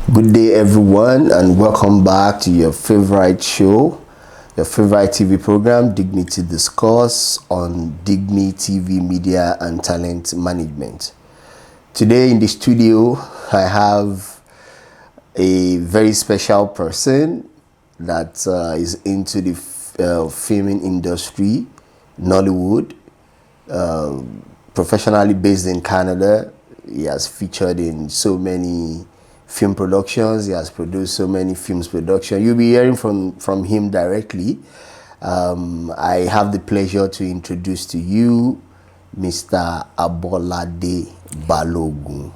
Good day, everyone, and welcome back to your favorite show, your favorite TV program, Dignity Discourse on Digni TV Media and Talent Management. Today in the studio, I have a very special person that is into the filming industry, Nollywood, professionally based in Canada. He has featured in so many film productions. He has produced so many films production. You'll be hearing from him directly. I have the pleasure to introduce to you Mr. Abolade Balogun.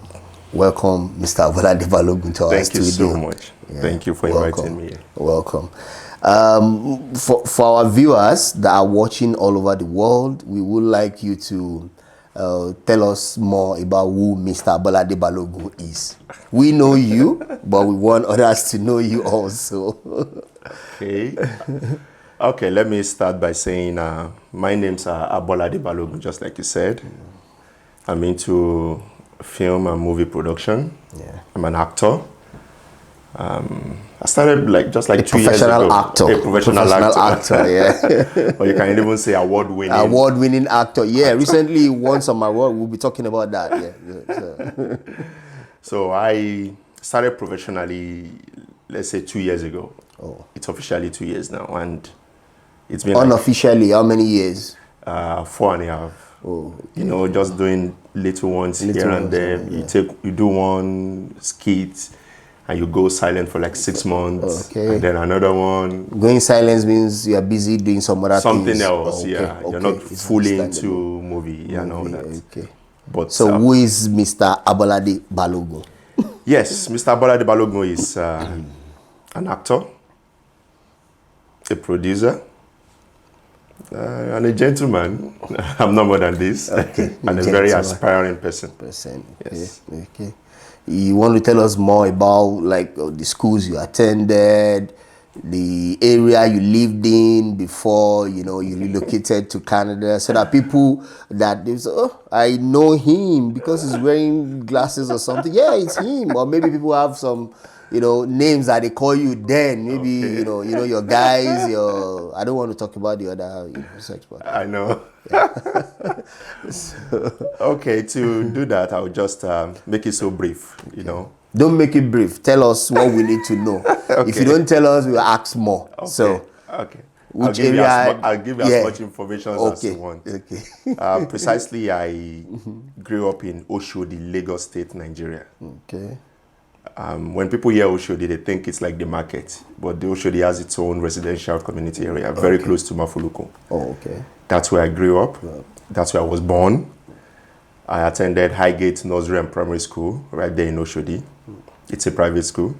Welcome, Mr. Abolade Balogun, to us today. Thank you so much. Yeah. Thank you for inviting me. Welcome. For our viewers that are watching all over the world, we would like you to tell us more about who Mr. Abolade Balogun is. We know you, but we want others to know you also. Okay, let me start by saying my name's Abolade Balogun, just like you said. I'm into film and movie production. Yeah. I'm an actor. I started just 2 years ago. A professional actor, yeah. Or you can even say award-winning. Award-winning actor, yeah. Recently he won some award. We'll be talking about that, yeah. So I started professionally, let's say 2 years ago. Oh. It's officially 2 years now, and it's been unofficially, how many years? 4.5. Oh, okay. You know, just doing little ones here and there. Yeah. You do one skit, and you go silent for 6 months. Okay. And then another one. Going silent means you are busy doing something else. Oh, okay. Yeah. Okay. You're not fully into movie and all that. Okay. But so who is Mr. Abolade Balogun? Yes, Mr. Abolade Balogun is an actor, a producer, and a gentleman. I'm not more than this. Okay. And a very aspiring person. Yes. Okay. You want to tell us more about the schools you attended, the area you lived in before you relocated to Canada, so that people that they say, oh, I know him because he's wearing glasses or something. Yeah, it's him. Or maybe people have some names that they call you then. Maybe okay. Your guys, I don't want to talk about the other sex part. I know. Yeah. Okay, to do that, I'll just make it so brief, Don't make it brief. Tell us what we need to know. Okay. If you don't tell us, we'll ask more. Okay. So, okay. Which area? I'll give you as much information as you want. Okay. Precisely, I grew up in Oshodi, Lagos State, Nigeria. Okay. When people hear Oshodi, they think it's like the market, but the Oshodi has its own residential community area, very close to Mafuluko. Oh, okay. That's where I grew up. Yeah. That's where I was born. I attended Highgate Nursery and Primary School right there in Oshodi. It's a private school.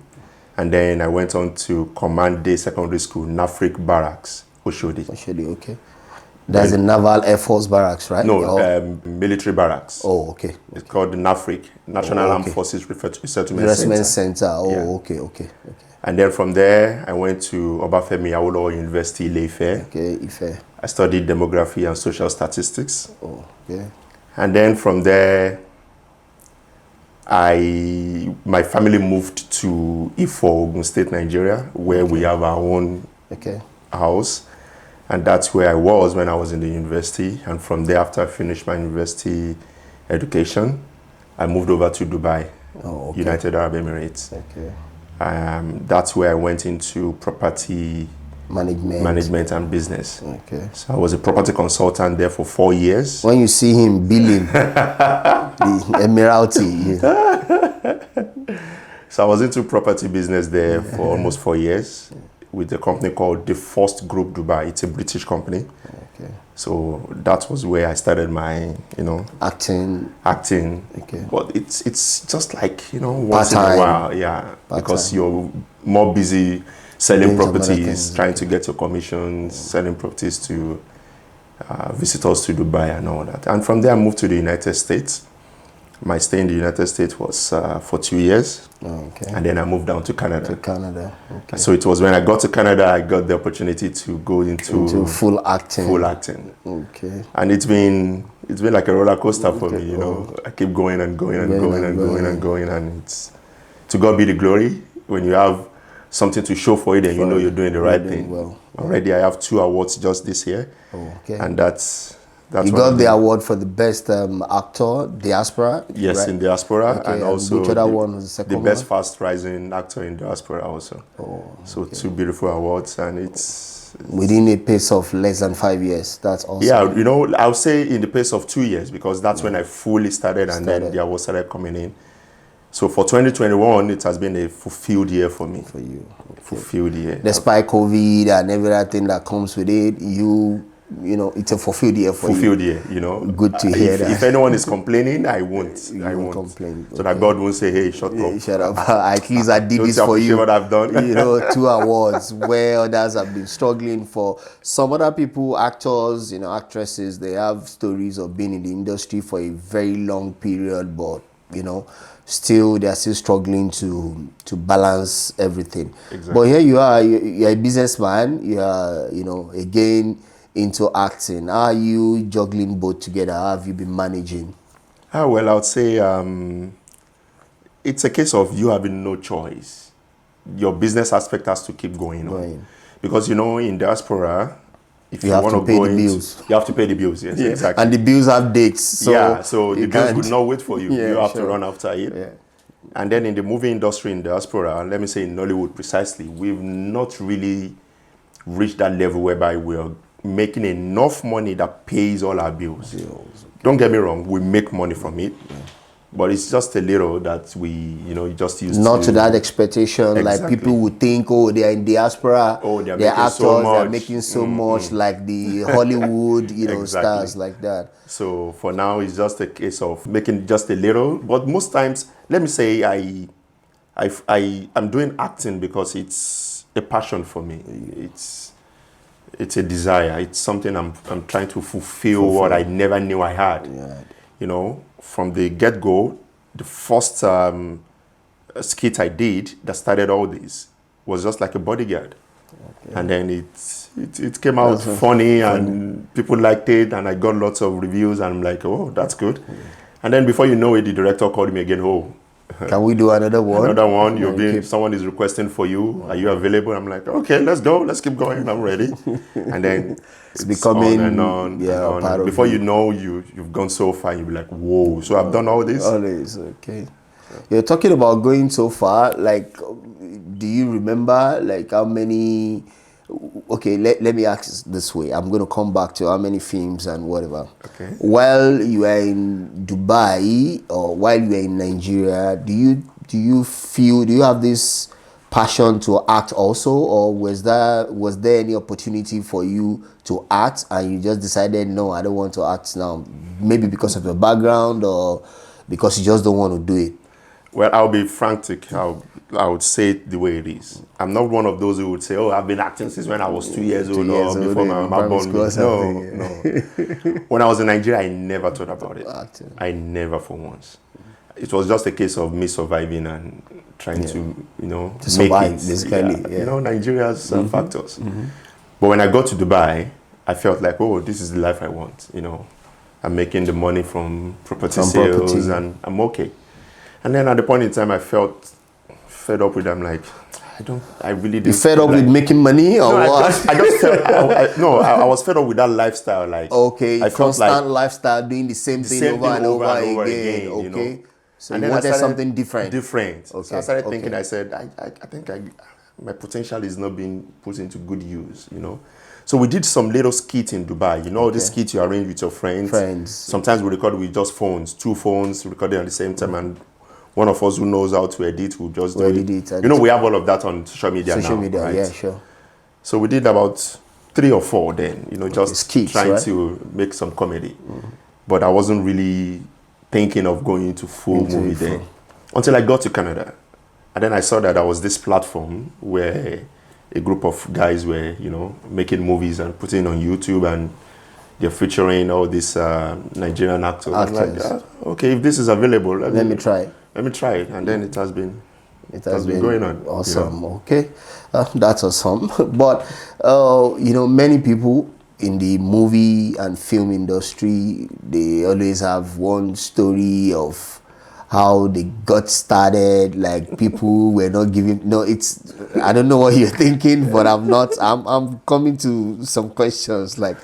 And then I went on to Command Day Secondary School, Nafric Barracks, Oshodi. Oshodi, okay. That's the Naval Air Force Barracks, right? No, military barracks. Oh, okay. It's called the Nafric, National Armed Forces Resettlement Center. Oh, yeah. Okay. And then from there, I went to Obafemi Awolowo University, Ile-Ife. Okay, Ife. I studied demography and social statistics. Oh, okay. And then from there, my family moved to Ifo, Ogun State, Nigeria, where we have our own house. And that's where I was when I was in the university. And from there, after I finished my university education, I moved over to Dubai, United Arab Emirates. Okay. That's where I went into property management and business. Okay. So I was a property consultant there for 4 years. When you see him billing the Emirati. So I was into property business there for almost 4 years with a company called The First Group Dubai. It's a British company. Okay. So that was where I started my, acting. Okay. But it's just once in a while, yeah, because you're more busy selling properties, trying to get your commissions, selling properties to visitors to Dubai and all that. And from there, I moved to the United States. My stay in the United States was for 2 years. Okay. And then I moved down to Canada. Okay. So it was when I got to Canada, I got the opportunity to go into full acting. Okay. And it's been like a roller coaster for me, I keep going and going and going and going and going, and to God be the glory. When you have something to show for it, and you know you're doing the right thing. Well, already, I have 2 awards just this year, and that's you got the award for the best actor, diaspora. Yes, right? in diaspora, and also which other one was the second the best one? fast rising actor in diaspora also. So 2 beautiful awards, and it's within a pace of less than 5 years. That's awesome. Yeah, you know, I'll say in the pace of 2 years, because that's when I fully started, and then the awards started coming in. So for 2021, it has been a fulfilled year for me. For you. Fulfilled year. Despite COVID and everything that comes with it, you know, it's a fulfilled year for you. Fulfilled year, you know. Good to hear that. If anyone is complaining, I won't. I won't complain. So that God won't say, hey, shut up. Shut up. At least I did this for you. What I've done. You know, 2 awards where others have been struggling for. Some other people, actors, you know, actresses, they have stories of being in the industry for a very long period, but, you know, still they're still struggling to balance everything. Exactly. But here you are, you're a businessman, you are, you know, again into acting. How are you juggling both together? How have you been managing? Well, I would say it's a case of you having no choice. Your business aspect has to keep going on. Because, you know, in diaspora, if you want to pay the bills, you have to pay the bills. Yes, exactly. And the bills have dates. So so the bills would not wait for you. You have to run after it. Yeah. And then in the movie industry in diaspora, let me say in Nollywood precisely, we've not really reached that level whereby we're making enough money that pays all our bills. Don't get me wrong, we make money from it. But it's just a little that we, you know, just use not to that expectation. Like people would think, oh, they are in diaspora, they're actors, they're making so much, like the Hollywood, you know, stars like that. So for now, it's just a case of making just a little. But most times, let me say, I'm doing acting because it's a passion for me. It's a desire. It's something I'm trying to fulfill what I never knew I had. You know, from the get-go, the first skit I did that started all this was just like a bodyguard. And then it came out funny and people liked it, and I got lots of reviews, and I'm like, oh, that's good. And then before you know it, the director called me again, oh, can we do another one? Another one. Someone is requesting for you. Are you available? I'm like, okay, let's go. Let's keep going. I'm ready. And then it's becoming on and on. Yeah, and on. Before you know, you've gone so far. You'll be like, whoa. So I've done all this. All this, okay. You're talking about going so far. Like, do you remember like how many? Okay, let me ask this way. I'm going to come back to how many films and whatever. Okay. While you are in Dubai or while you are in Nigeria, do you have this passion to act also, or was there any opportunity for you to act and you just decided, no, I don't want to act now? Maybe because of your background or because you just don't want to do it? Well, I'll be frantic. I would say it the way it is. I'm not one of those who would say, oh, I've been acting since when I was 2 years old or before my mom born me. No. When I was in Nigeria, I never thought about it. I never for once. It was just a case of me surviving and trying to, you know, to survive, basically. You know, Nigeria's factors. But when I got to Dubai, I felt like, oh, this is the life I want. You know, I'm making the money from property sales and I'm okay. And then at the point in time, I felt fed up with them. Like, I really didn't. You fed up with making money or what? I just felt, I was fed up with that lifestyle. Like, okay, I constant lifestyle, doing the same thing over and over again. Okay. You know? So and you wanted something different. Okay. So I started thinking, I said, I think my potential is not being put into good use, you know. So we did some little skit in Dubai. You know, this skit you arrange with your friends. Sometimes we record with just phones, 2 phones, recording at the same time, and one of us who knows how to edit will just do it. You know, we have all of that on social media now. Right? Yeah, sure. So we did about 3 or 4 then, you know, just skits, trying to make some comedy. But I wasn't really thinking of going into full movie then until I got to Canada. And then I saw that there was this platform where a group of guys were, you know, making movies and putting it on YouTube, and they're featuring all these Nigerian actors. I'm like, okay, if this is available, let me try it. And then it has been going on. Awesome. You know? Okay, that's awesome. But you know, many people in the movie and film industry, they always have one story of how they got started. Like people were not giving. No, it's. I don't know what you're thinking, but I'm not. I'm coming to some questions. Like,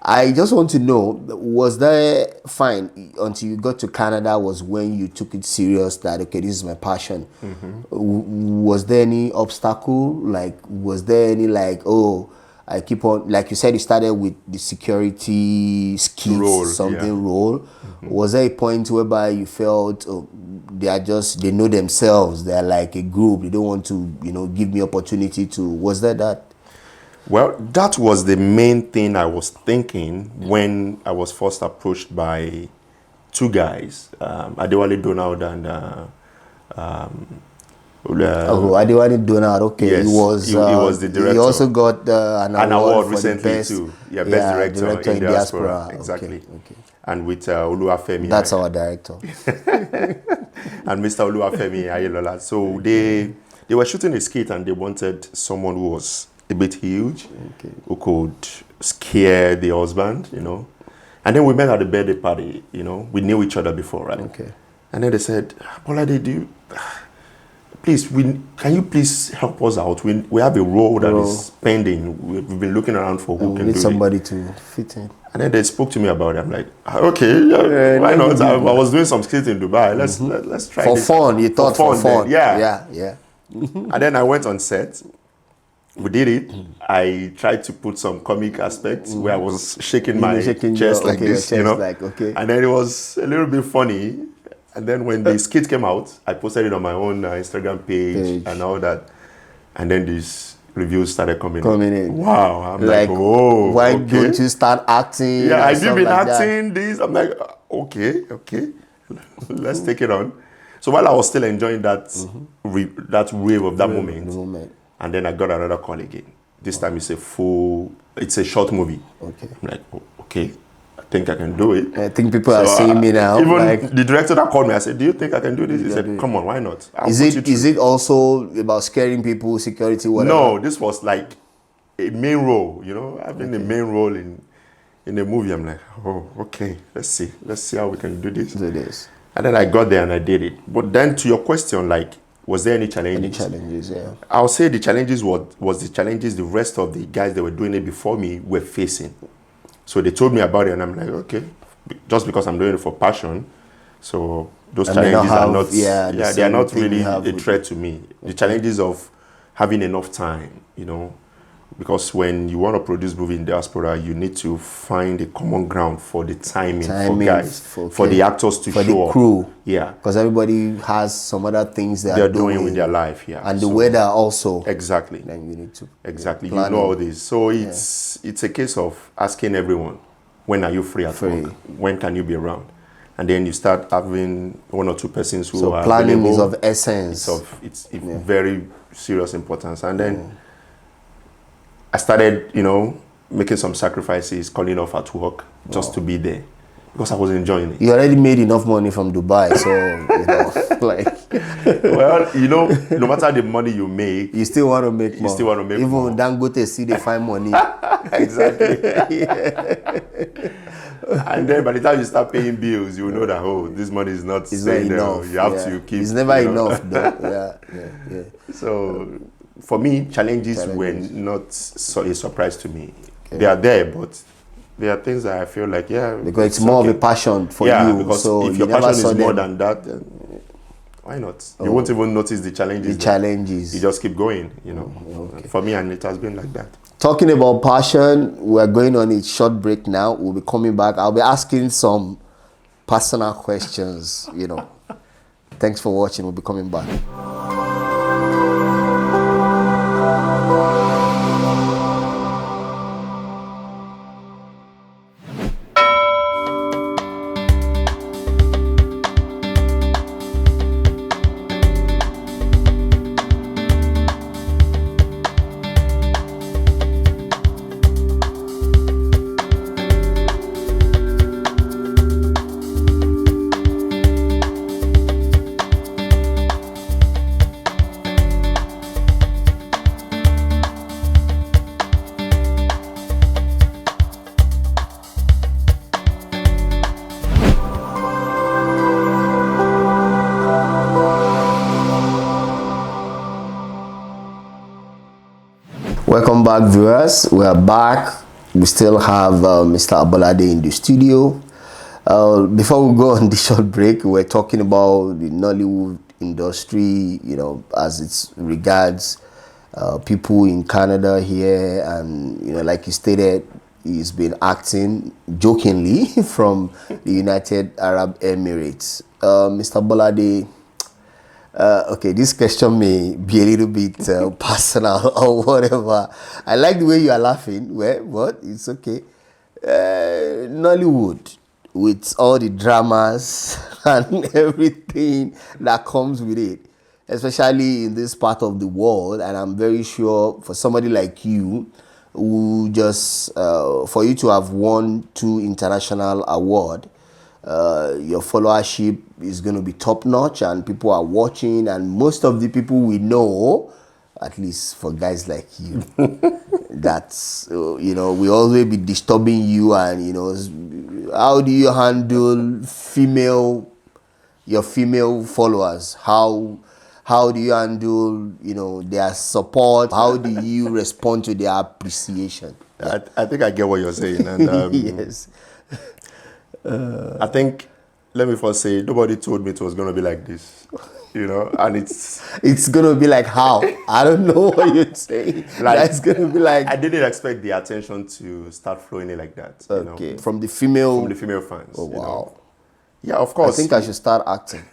I just want to know: was there fine until you got to Canada? Was when you took it serious that okay, this is my passion. Was there any obstacle? Like, was there any like oh? I keep on, like you said, you started with the security skills, role. Was there a point whereby you felt oh, they know themselves, they're like a group, they don't want to, give me opportunity to, was there that? Well, that was the main thing I was thinking when I was first approached by two guys, Adewale Donald and Adewale Donald, okay. Yes, he was the director. He also got an award for recently the best, too. Yeah, best director in diaspora. Exactly. Okay. And with Oluwafemi. That's our director. And Mr. Oluwafemi Ayelola. So they were shooting a skit and they wanted someone who was a bit huge, who could scare the husband, And then we met at the birthday party, We knew each other before, right? Okay. And then they said, Abolade, please, can you please help us out? We have a role that is pending. We've been looking around for who can do it. We need somebody to fit in. And then they spoke to me about it. I'm like, okay, why not? I was doing some skits in Dubai. Let's try for this. Fun. You thought for fun. Yeah. And then I went on set. We did it. I tried to put some comic aspects where I was shaking my chest like this, Like, okay. And then it was a little bit funny. And then when the skit came out, I posted it on my own Instagram page and all that. And then these reviews started coming in. Wow. I'm like, oh, why don't you start acting? Yeah, I've been acting this. I'm like, okay. Let's take it on. So while I was still enjoying that that wave of that moment, and then I got another call again. This time it's a short movie. Okay. I'm like, okay. I think I can do it. I think people are seeing me now. Even the director that called me, I said, do you think I can do this? He said, come on, why not? Is it also about scaring people, security, whatever? No, this was like a main role, having a main role in a movie. I'm like, oh, okay, let's see how we can do this. And then I got there and I did it. But then to your question, like, was there any challenges? Any challenges, yeah. I'll say the challenges was the challenges the rest of the guys that were doing it before me were facing. So they told me about it, and I'm like, okay, just because I'm doing it for passion. So those challenges are not, they are not really a threat to me. The challenges of having enough time, because when you want to produce movie in diaspora, you need to find a common ground for the timing for guys, for the actors to show up. For the crew. Yeah. Because everybody has some other things they're doing with their life, And the weather also. Exactly. Then you need to. Exactly. You know all this. So it's a case of asking everyone, when are you free at work? When can you be around? And then you start having one or two persons who are planning available. is of essence. It's very serious importance. And then I started, making some sacrifices, calling off at work just to be there because I was enjoying it. You already made enough money from Dubai, so well, no matter the money you make, you still want to make more. Still want to make more. Even Dangote see they find money. Exactly. And then by the time you start paying bills, you know that this money is not staying there. You have to keep. It's never enough, though. Yeah. So for me, challenges were not a surprise to me. Okay. They are there, but there are things that I feel like, because it's more of a passion for you. Because so if your passion is more than that, then why not? You won't even notice the challenges. You just keep going, Okay. For me, and it has been like that. Talking about passion, we're going on a short break now. We'll be coming back. I'll be asking some personal questions, Thanks for watching. We'll be coming back. back, viewers. We are back. We still have Mr. Abolade in the studio. Before we go on the short break, we're talking about the Nollywood industry, you know, as it regards people in Canada here, and you know, like you stated, he's been acting jokingly from the United Arab Emirates. Mr. Abolade, okay, this question may be a little bit personal or whatever. I like the way you are laughing. Well, what? It's okay. Nollywood, with all the dramas and everything that comes with it, especially in this part of the world, and I'm very sure for somebody like you, who just, for you to have won 2 international awards, your followership is going to be top notch and people are watching, and most of the people we know, at least for guys like you, that's you know, we always be disturbing you, and you know, how do you handle your female followers? How do you handle, you know, their support? How do you respond to their appreciation? I think I get what you're saying, and yes. I think, let me first say, nobody told me it was going to be like this, you know, and it's going to be like how? I don't know what you're saying. Like, it's going to be like... I didn't expect the attention to start flowing in like that. Okay. You know? From the female fans. Oh, wow. You know? Yeah, of course. I think I should start acting.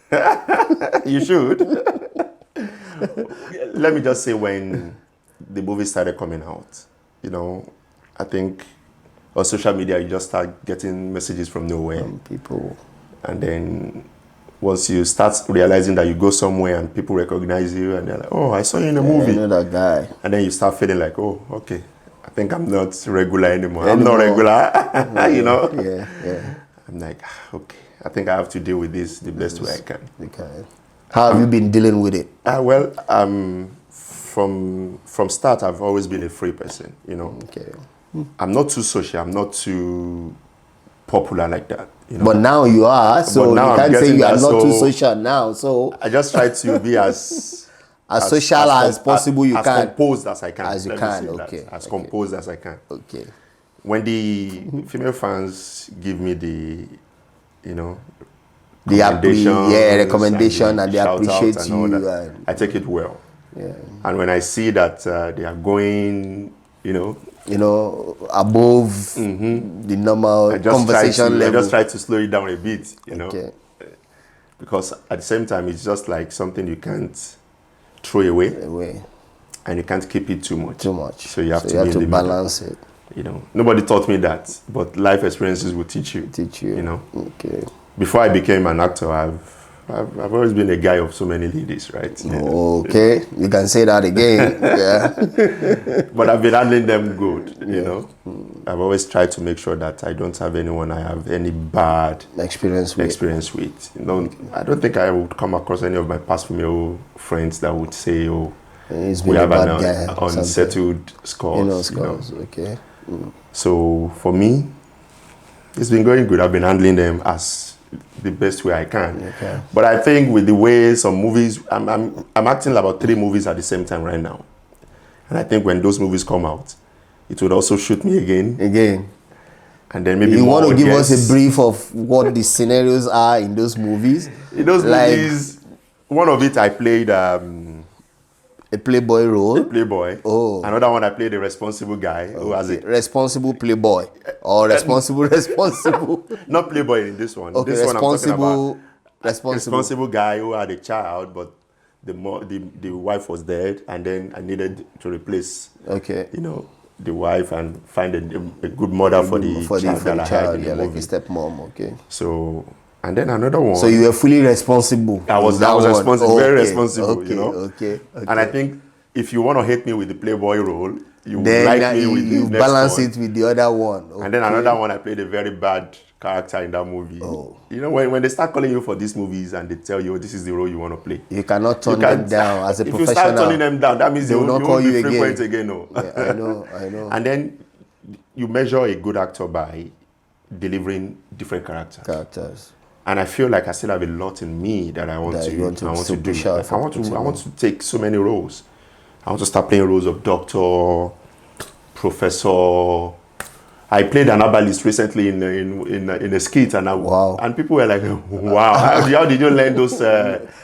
You should. Let me just say, when the movie started coming out, you know, I think on social media, you just start getting messages from nowhere. From people. And then once you start realizing that you go somewhere and people recognize you and they're like, oh, I saw you in a movie. I know that guy. And then you start feeling like, oh, okay, I think I'm not regular anymore. I'm not regular, you know? Yeah. I'm like, okay, I think I have to deal with this the best way I can. Okay. How have you been dealing with it? Well, from start, I've always been a free person, you know? Okay. I'm not too social. I'm not too popular like that. You know? But now you are, so you can't say you are not too social now. So I just try to be as social as possible. You as can, composed as I can. As you can, okay. As composed as I can. Okay. When the female fans give me the, you know, the recommendation, and they appreciate you, and I take it well. Yeah. And when I see that they are going, you know, above the normal conversation level. I just try to slow it down a bit, you know. Okay. Because at the same time, it's just like something you can't throw away. And you can't keep it too much. So you have to balance it. You know, nobody taught me that, but life experiences will teach you. You know. Okay. Before I became an actor, I've always been a guy of so many ladies, right? Okay, you can say that again. Yeah. But I've been handling them good, you know. I've always tried to make sure that I don't have anyone I have any bad experience with. You know, I don't think I would come across any of my past female friends that would say, oh, we have an unsettled scores. You know. Okay. So for me, it's been going good. I've been handling them as the best way I can. Okay. But I think with the way some movies, I'm acting about 3 movies at the same time right now. And I think when those movies come out, it would also shoot me again. And then maybe you want to give us a brief of what the scenarios are in those movies? In those movies, one of it I played a playboy role. A playboy. Oh. Another one I played a responsible guy who has a responsible playboy or responsible. Not playboy in this one. Okay, this responsible. One I'm responsible guy who had a child, but the wife was dead, and then I needed to replace. Okay. You know, the wife and find a good mother for the child that I had in the movie. Like a stepmom. Okay. So. And then another one. So you were fully responsible. I was responsible, very responsible, okay, you know. Okay. And I think if you want to hate me with the playboy role, you would like me with the next balance one. It with the other one. Okay. And then another one, I played a very bad character in that movie. Oh. You know, when they start calling you for these movies and they tell you, oh, this is the role you want to play. You cannot turn them down as a professional. If you start turning them down, that means they will not call you frequent again. No. Yeah, I know. And then you measure a good actor by delivering different characters. And I feel like I still have a lot in me that I want to do. I want to take so many roles. I want to start playing roles of doctor, Professor. I played an herbalist recently in a skit, and and people were like, "Wow, how did you learn those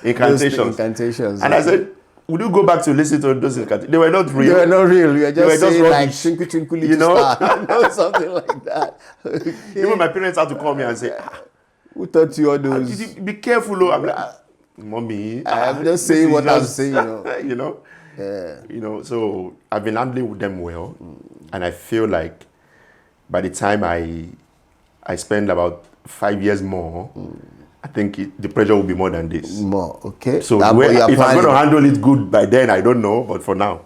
incantations?" Those incantations. And I said, "Would you go back to listen to those incantations? They were not real. They were not real. You were just saying like twinkle, twinkle, little star, something like that." Okay. Even my parents had to call me and say, "Who taught you all those? Be careful, oh." I'm like, "Mommy, I'm just saying what I'm saying, you know." Yeah. So I've been handling with them well, and I feel like by the time I spend about 5 years more, I think the pressure will be more than this. More, okay. So if I'm going to handle it good by then, I don't know, but for now.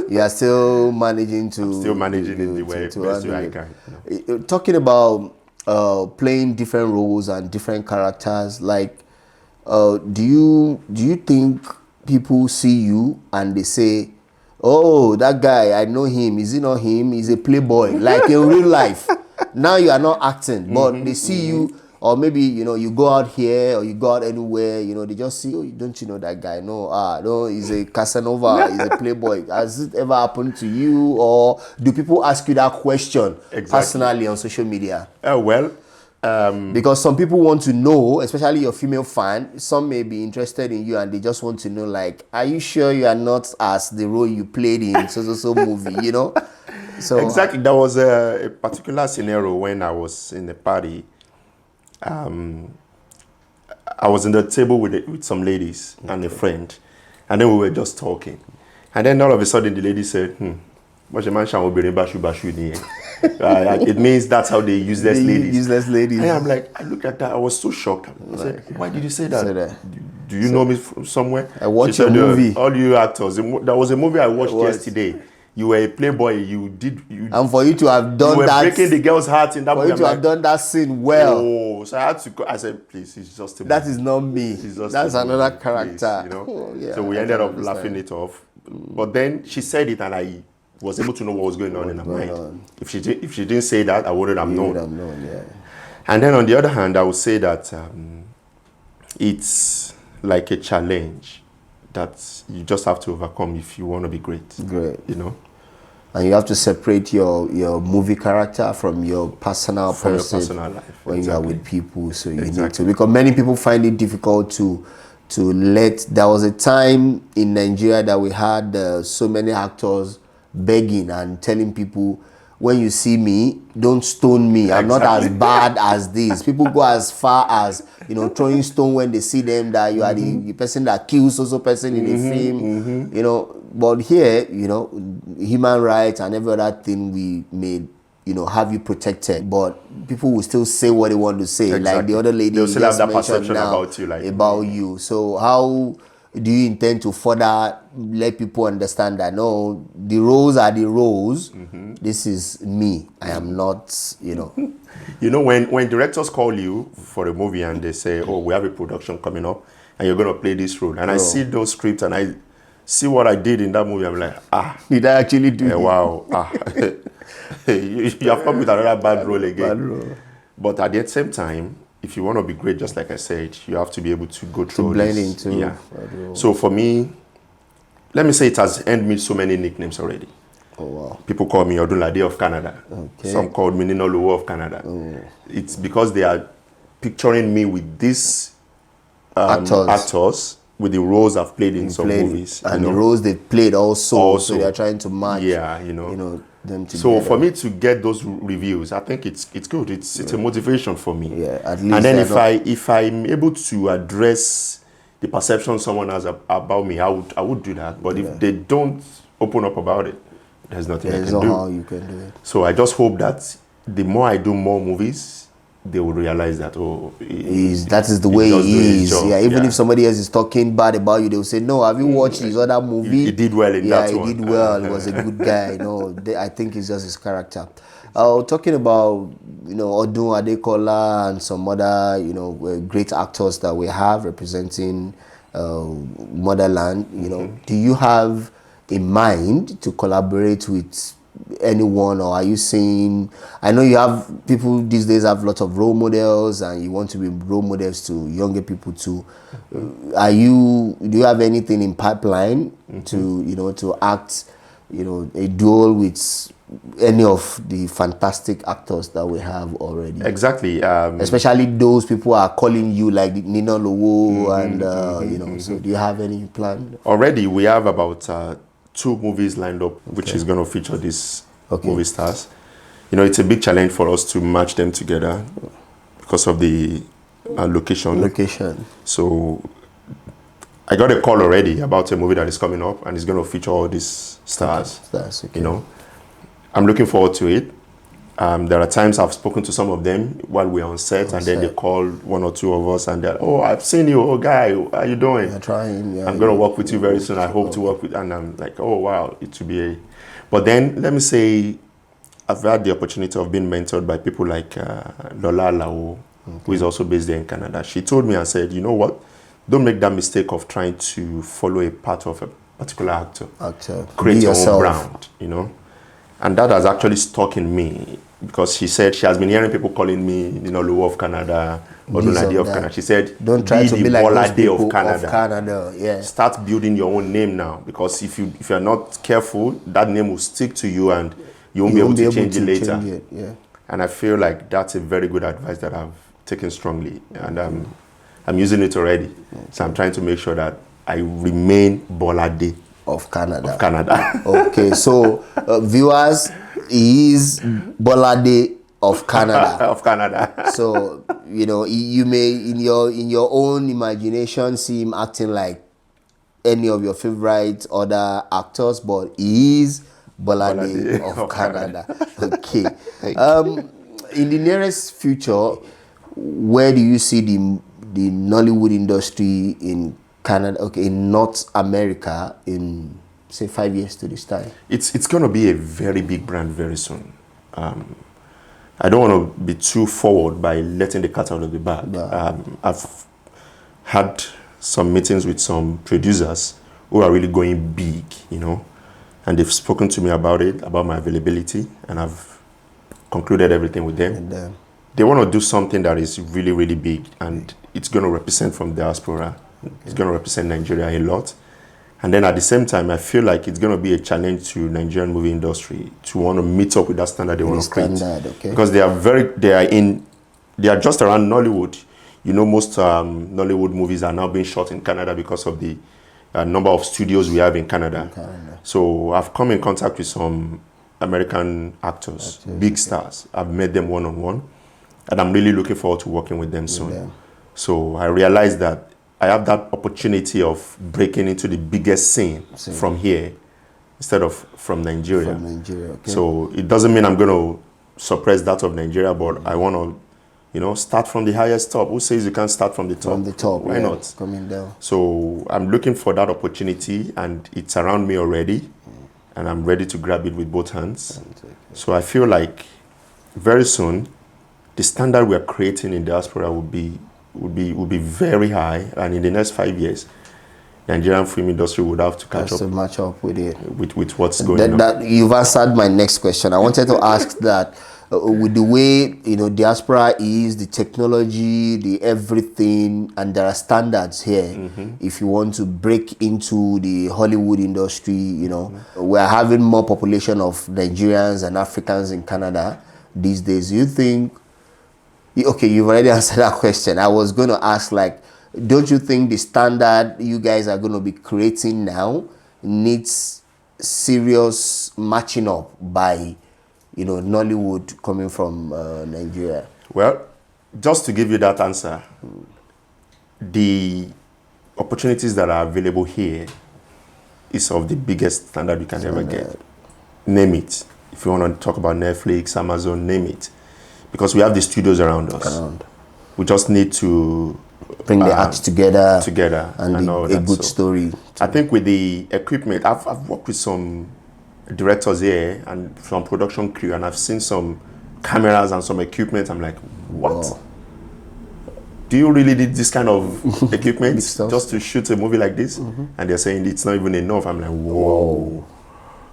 You are still managing to... I'm still managing in the best way I can. Talking about playing different roles and different characters, like, do you think people see you and they say, "Oh, that guy, I know him. Is it not him? He's a playboy." Like in real life. Now you are not acting, but they see you, or maybe, you go out here or you go out anywhere, they just see, "Oh, don't you know that guy?" No, he's a Casanova, he's a playboy. Has it ever happened to you, or do people ask you that question personally on social media? Because some people want to know, especially your female fan, some may be interested in you and they just want to know, like, are you sure you are not as the role you played in so movie, So exactly. There was a particular scenario when I was in the party. I was in the table with some ladies and a friend, and then we were just talking. And then all of a sudden the lady said, it means that's how they useless ladies. Useless ladies. And I'm like, I looked at that, I was so shocked. I said, "Why did you say that? Do you know me from somewhere?" I watched a movie. All you actors. There was a movie I watched yesterday. You were a playboy. And for you to have done that, you were breaking the girl's heart in that movie. For you to have done that scene well. Oh, so I had to go. I said, "Please, it's just a movie. That is not me. That's another character." Please, so we ended up laughing it off. But then she said it, and I was able to know what was going on in her mind. If she didn't say that, I wouldn't have known. And then on the other hand, I would say that it's like a challenge that you just have to overcome if you want to be great. And you have to separate your movie character from your personal life when you are with people. So you need to, because many people find it difficult to let. There was a time in Nigeria that we had so many actors begging and telling people, "When you see me, don't stone me. I'm not as bad as this." People go as far as throwing stone when they see them, that you are the person that kills also person in the film. But here, human rights and every other thing, we made have you protected, but people will still say what they want to say. Like the other lady, they'll still have that perception about you, you. So how do you intend to further let people understand that no, the roles are the roles? This is me. I am not, when directors call you for a movie and they say, "Oh, we have a production coming up and you're going to play this role," and I see those scripts and I see what I did in that movie, I'm like, did I actually do it? Wow. You have come with another bad role again. But at the same time, if you want to be great, just like I said, you have to be able to go through blend into. Yeah. So for me, let me say it has earned me so many nicknames already. Oh wow. People call me Odunlade of Canada. Okay. Some called me Nino Luo of Canada. It's because they are picturing me with these actors with the roles I've played in some movies. And the roles they've played also. So they are trying to match. Yeah, them together. So for me to get those reviews, I think it's good. It's a motivation for me. Yeah, at least. And then if I'm able to address the perception someone has about me, I would do that. But if they don't open up about it, there's nothing I can do. There's no how you can do it. So I just hope that the more I do more movies, they will realize that that is the way he is. Even if somebody else is talking bad about you, they will say, "No, have you watched his other movie? He did well in that one. Yeah, he did well. He was a good guy." I think it's just his character. Talking about Odun Adekola and some other great actors that we have representing motherland. Do you have in mind to collaborate with anyone, or are you saying, I know you have people these days have lots of role models and you want to be role models to younger people too? Do you have anything in pipeline to to act a duel with any of the fantastic actors that we have already. Exactly. Especially those people are calling you like Nina Lowo and you know. So do you have any plan? Already, we have about 2 movies lined up, which is going to feature these movie stars. You know, it's a big challenge for us to match them together because of the location. So I got a call already about a movie that is coming up, and it's going to feature all these stars. You know, I'm looking forward to it. There are times I've spoken to some of them while we're on set, and then they call 1 or 2 of us, and they're, oh, I've seen you, oh guy, how are you doing? You're trying. Yeah, I'm going to work with you very soon. I hope to work with, and I'm like, oh wow, it should be a. But then let me say, I've had the opportunity of being mentored by people like Lola Lao, who is also based there in Canada. She told me and said, you know what? Don't make that mistake of trying to follow a part of a particular actor. Create your own brand, you know. And that has actually stuck in me because she said she has been hearing people calling me, you know, Luo of Canada or Donade of Canada. She said, don't try to be like those people of Canada. Yeah. Start building your own name now, because if you're not careful, that name will stick to you and you won't be able to change it later. Yeah. And I feel like that's a very good advice that I've taken strongly, and I'm using it already. So I'm trying to make sure that I remain Abolade of Canada. Okay, so viewers, he is Abolade of Canada. Of Canada. So you know, you may in your own imagination see him acting like any of your favorite other actors, but he is Abolade of Canada. Okay. In the nearest future, where do you see the Nollywood industry in Canada, in North America, in say 5 years to this time? It's going to be a very big brand very soon. I don't want to be too forward by letting the cat out of the bag. I've had some meetings with some producers who are really going big, you know, and they've spoken to me about it, about my availability, and I've concluded everything with them. They want to do something that is really, really big, and it's going to represent from diaspora. It's going to represent Nigeria a lot. And then at the same time, I feel like it's going to be a challenge to Nigerian movie industry to want to meet up with that standard they want to create. Because they are just around Nollywood. You know, most Nollywood movies are now being shot in Canada because of the number of studios we have in Canada. So I've come in contact with some American actors, big stars. I've met them one-on-one, and I'm really looking forward to working with them soon. So I realized that I have that opportunity of breaking into the biggest scene from here instead of from Nigeria. So it doesn't mean I'm going to suppress that of Nigeria, but I want to, you know, start from the highest top. Who says you can't start from the top? From the top, why not? Coming down. So I'm looking for that opportunity, and it's around me already, and I'm ready to grab it with both hands. So I feel like very soon, the standard we are creating in diaspora would be very high, and in the next 5 years, the Nigerian film industry would have to catch up. To match up with it. With what's going on. You've answered my next question. I wanted to ask that with the way, you know, diaspora is, the technology, the everything, and there are standards here. If you want to break into the Hollywood industry, you know, we're having more population of Nigerians and Africans in Canada these days. Do you think, okay, you've already answered that question. I was going to ask, like, don't you think the standard you guys are going to be creating now needs serious matching up by, you know, Nollywood coming from Nigeria? Well, just to give you that answer, the opportunities that are available here is of the biggest standard you can ever get. Name it. If you want to talk about Netflix, Amazon, name it. Because we have the studios around us. We just need to bring the acts together and a good story. I think with the equipment, I've worked with some directors here and some production crew, and I've seen some cameras and some equipment. I'm like, what? Wow. Do you really need this kind of equipment just to shoot a movie like this? And they're saying it's not even enough. I'm like, whoa.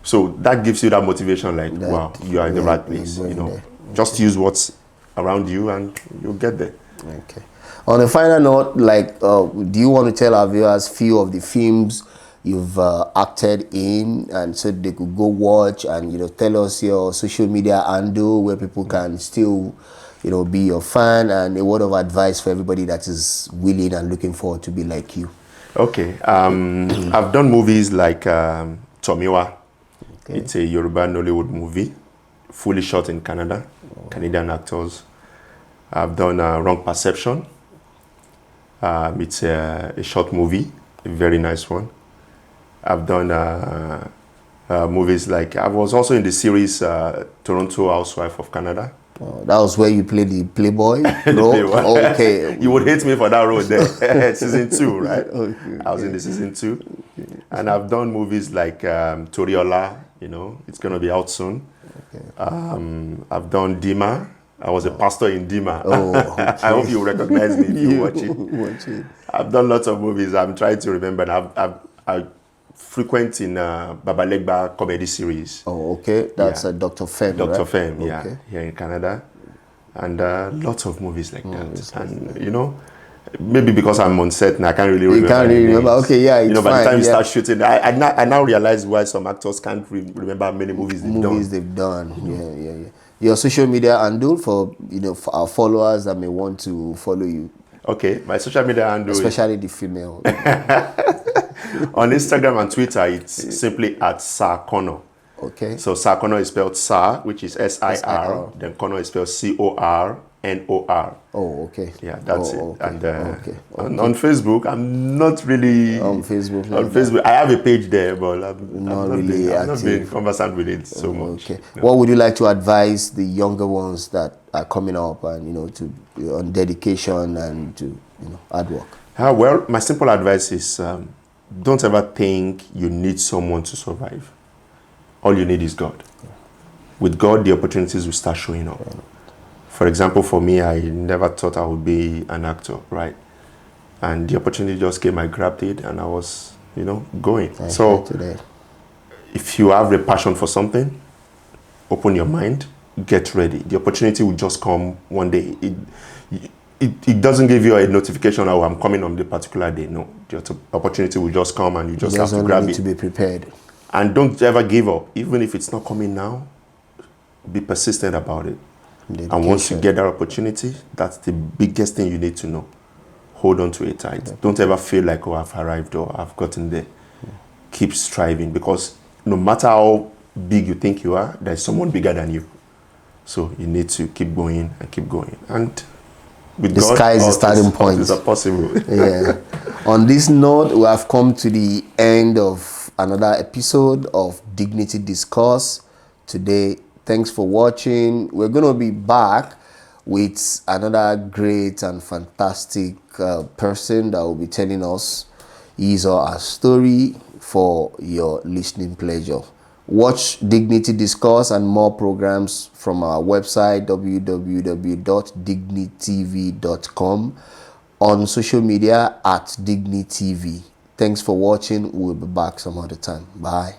So that gives you that motivation, like, wow, you are in the right place. You know, just use what's around you and you'll get there. Okay. On a final note, like, do you want to tell our viewers few of the films you've acted in, and so they could go watch and tell us your social media handle where people can still be your fan, and a word of advice for everybody that is willing and looking forward to be like you. Okay. I've done movies like Tomiwa. Okay. It's a Yoruba Nollywood movie, fully shot in Canada, Canadian actors. I've done Wrong Perception. It's a short movie, a very nice one. I've done movies like, I was also in the series Toronto Housewife of Canada. Oh, that was where you played the Playboy role? Playboy. Okay. You would hate me for that role there. Season 2, right? Okay. I was in the season 2. Okay. And I've done movies like Toriola, it's going to be out soon. Okay. I've done Dima. I was a pastor in Dima. Oh, okay. I hope you recognize me if you watch it. I've done lots of movies. I'm trying to remember. I frequent in Babalegba comedy series. Oh, okay. That's Dr. Fem, Dr. right? Fem, yeah, here in Canada. And lots of movies like that. And, maybe because I'm on set and I can't really remember. You can't really remember. Okay, yeah, it's by the time you yeah. start shooting, I now realize why some actors can't remember how many movies they've done. Yeah. Your social media handle for for our followers that may want to follow you. Okay, my social media handle, especially the female. On Instagram and Twitter, it's simply at Sir Connor. Okay. So Sir Connor is spelled Sir, which is SIR. Then Connor is spelled CORNOR. Oh, okay. Yeah, that's it. Okay. And on Facebook, I'm not really on Facebook. On Facebook, I have a page there, but I'm not really active. I'm not being conversant with it so much. Okay. No. What would you like to advise the younger ones that are coming up and to on dedication and to hard work? Well, my simple advice is don't ever think you need someone to survive. All you need is God. With God, the opportunities will start showing up. For example, for me, I never thought I would be an actor, right? And the opportunity just came, I grabbed it, and I was, going. So, if you have a passion for something, open your mind, get ready. The opportunity will just come one day. It doesn't give you a notification, oh, I'm coming on the particular day. No, the opportunity will just come, and you just have to grab it. To be prepared. And don't ever give up. Even if it's not coming now, be persistent about it. Dedication. And once you get that opportunity, that's the biggest thing you need to know. Hold on to it tight. Yeah. Don't ever feel like, oh, I've arrived or I've gotten there. Yeah. Keep striving, because no matter how big you think you are, there's someone bigger than you. So you need to keep going and keep going. And with the sky is the starting point. It's possible. Yeah. On this note, we have come to the end of another episode of Dignity Discourse today. Thanks for watching. We're going to be back with another great and fantastic person that will be telling us his or her story for your listening pleasure. Watch Dignity Discourse and more programs from our website www.dignitytv.com, on social media at DigniTV. Thanks for watching. We'll be back some other time. Bye.